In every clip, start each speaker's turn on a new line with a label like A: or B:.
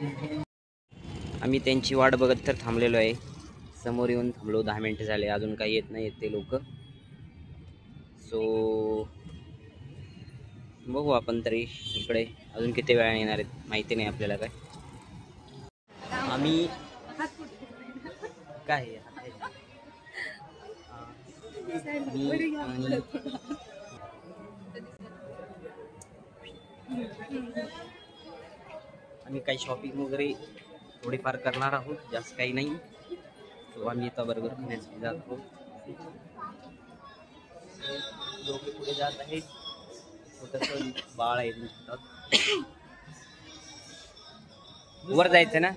A: आम्ही त्यांची वाट बघत तर थांबलेलो आहे. समोर येऊन थांबलो, 10 मिनिटं झाले, अजून काही येत नाही ते लोक. सो बघू आपण तरी इकडे अजून किती वेळा येणार आहेत माहिती नाही आपल्याला काय. आम्ही काय आम्ही काही शॉपिंग वगैरे थोडीफार करणार आहोत, जास्त काही नाही. तो आम्ही इथं बर्गर खाण्यासाठी जात आहोत. लोक पुढे जात आहेत, छोटंसं बाळ आहे त्यांच्या हातात. वर जायचं ना.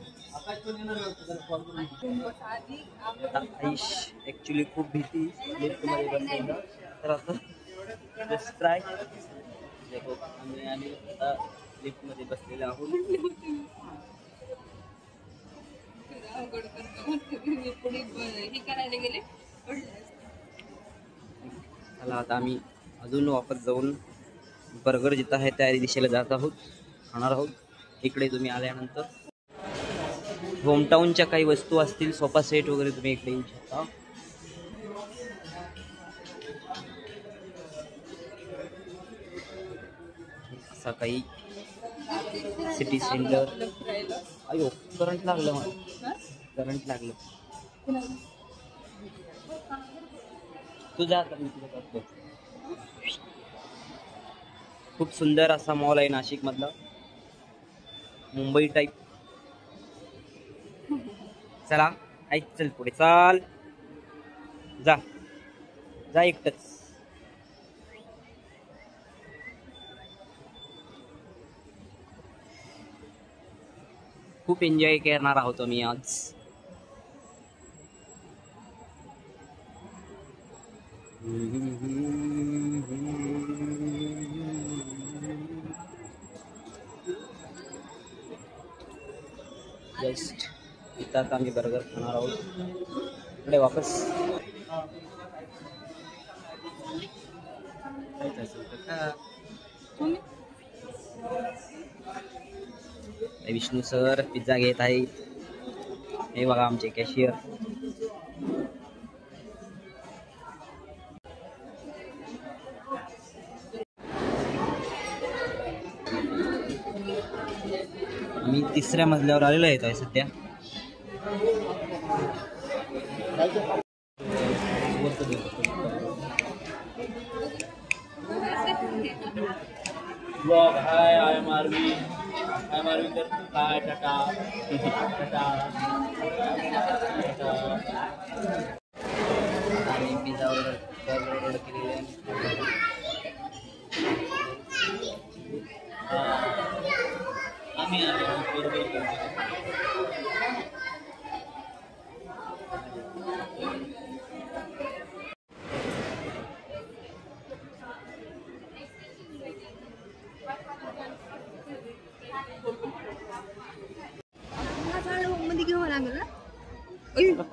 A: आईश ऍक्च्युली खूप भीती लिफ्टमध्ये बसायला, तर आता जस्ट ट्राय. आम्ही आता लिफ्टमध्ये बसलेलो आहोत. चला आता आम्ही अजून वापस जाऊन बर्गर जिथं आहे त्या दिशेला जात आहोत, खाणार आहोत. इकडे तुम्ही आल्यानंतर होमटाऊनच्या काही वस्तू असतील, सोफा सेट वगैरे, तुम्ही इकडे येऊ शकता. असा काही सिटी सेंटर. अयो करंट लागलं मला, करंट लागलं. तुझा आता मी तुझं करतो. खूप सुंदर असा मॉल आहे नाशिक मधला, मुंबई टाईप. चला ऐक, चल पुढे चाल, जा जा एकटच. खूप एन्जॉय करणार आहोत आम्ही आज. जस्ट इथं आम्ही बर्गर खाणार आहोत. इकडे वापस विष्णू सर पिझ्झा घेत आहे. हे बघा आमचे कॅशियर. आम्ही 3ऱ्या मजल्यावर आलेलो आहे सध्या. Blog hi, I am RV तर काय टाटा टाटा. आणि पिझ्झा ऑर्डर केलेले आहे. आम्ही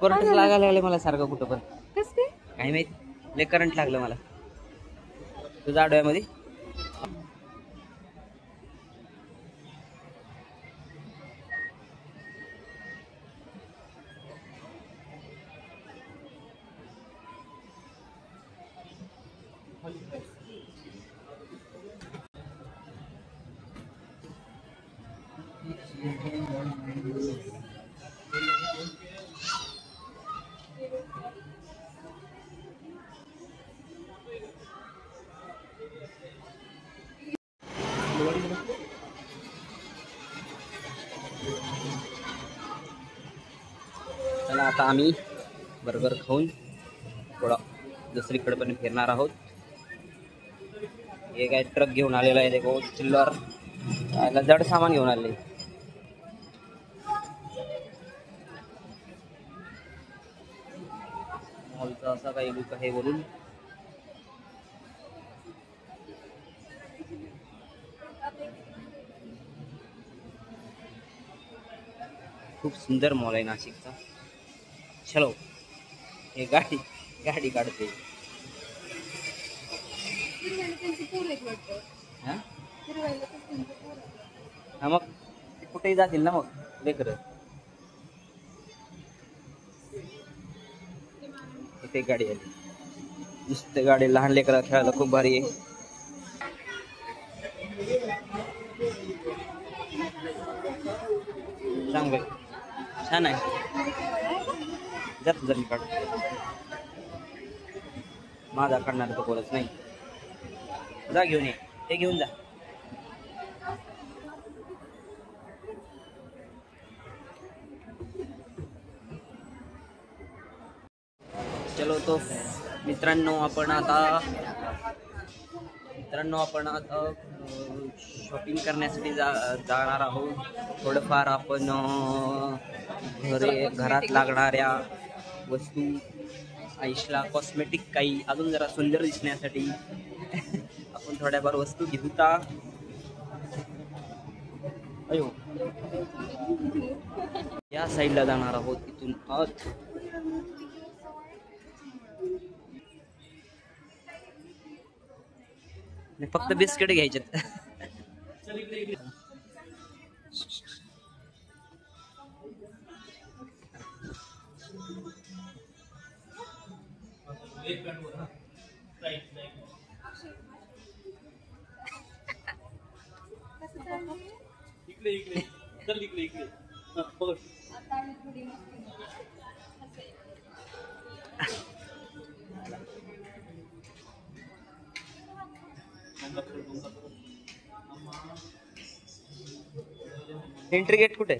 A: करंट लागायला लागले मला सारखं कुठं पण. काय माहित, लय करंट लागलं मला. तुझ्या डोळ्यामध्ये चला आता आम्ही बर्गर खाऊन थोडा दुसरीकडे पण फिरणार आहोत. हे काय ट्रक घेऊन आलेला आहे, देखो चिल्लर जड सामान घेऊन आले. मॉलचा असा काही लुक आहे वरून. खूप सुंदर मॉल आहे नाशिकचा. चलो हे गाडी काढते. हा मग कुठेही जातील ना मग. लेकर इथे गाडी आली. नुसते गाडी लहान लेकरा खेळायला खूप भारी आहे. सांग बाई छान आहे. जात जरी काढ माझा काढणार तर कोणच नाही. जा घेऊन ये ते घेऊन जा. चलो तो मित्रांनो आपण आता शॉपिंग करण्यासाठी जाणार आहोत. थोडंफार आपण घरात लागणाऱ्या वस्तू आईशला कॉस्मेटिक काही अजून जरा सुंदर दिसण्यासाठी आपण थोड्याफार वस्तू घेऊता. अयो या साईडला जाणार आहोत. इथून आत फक्त बिस्किट घ्यायचे. इकडे इकडे चल इकडे इकडे पकड. एंट्री गेट कुठे?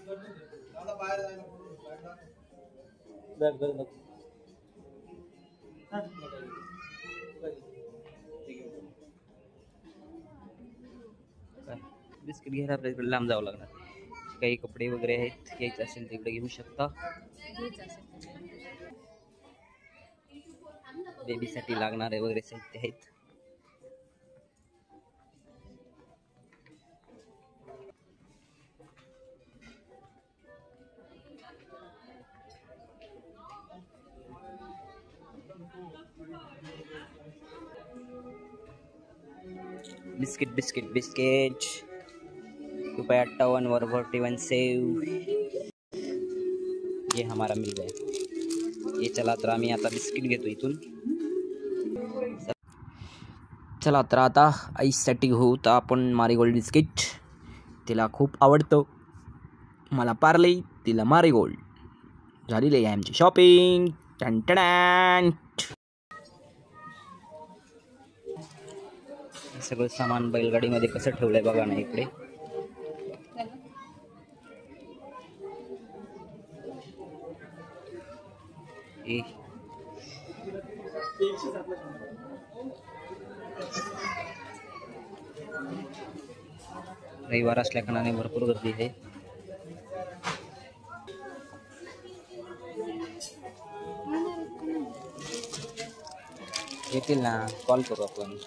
A: बिस्किट घ्यायला आपल्या इकडे लांब जावं लागणार. काही कपडे वगैरे आहेत घ्यायचे असेल तिकडे घेऊ शकता. बेबीसाठी लागणारे वगैरे साहित्य आहेत. बिस्किट बिस्किट बिस्किट ₹58 वर 41 सेव. ये हमारा मिल गया. ये चला तर आम्ही आता बिस्किट घेतो इथून. चला तर आता आईसाठी घेऊ तर आपण मारीगोल्ड बिस्किट. तिला खूप आवडतं. मला पार्ले तिला मारीगोल्ड. झालेली आहे आमची शॉपिंग. टन सगळं सामान बैलगाडीमध्ये कसं ठेवलंय बघा ना इकडे. रविवार असल्या कारणाने भरपूर गर्दी आहे. येतील ना, कॉल करू आपण.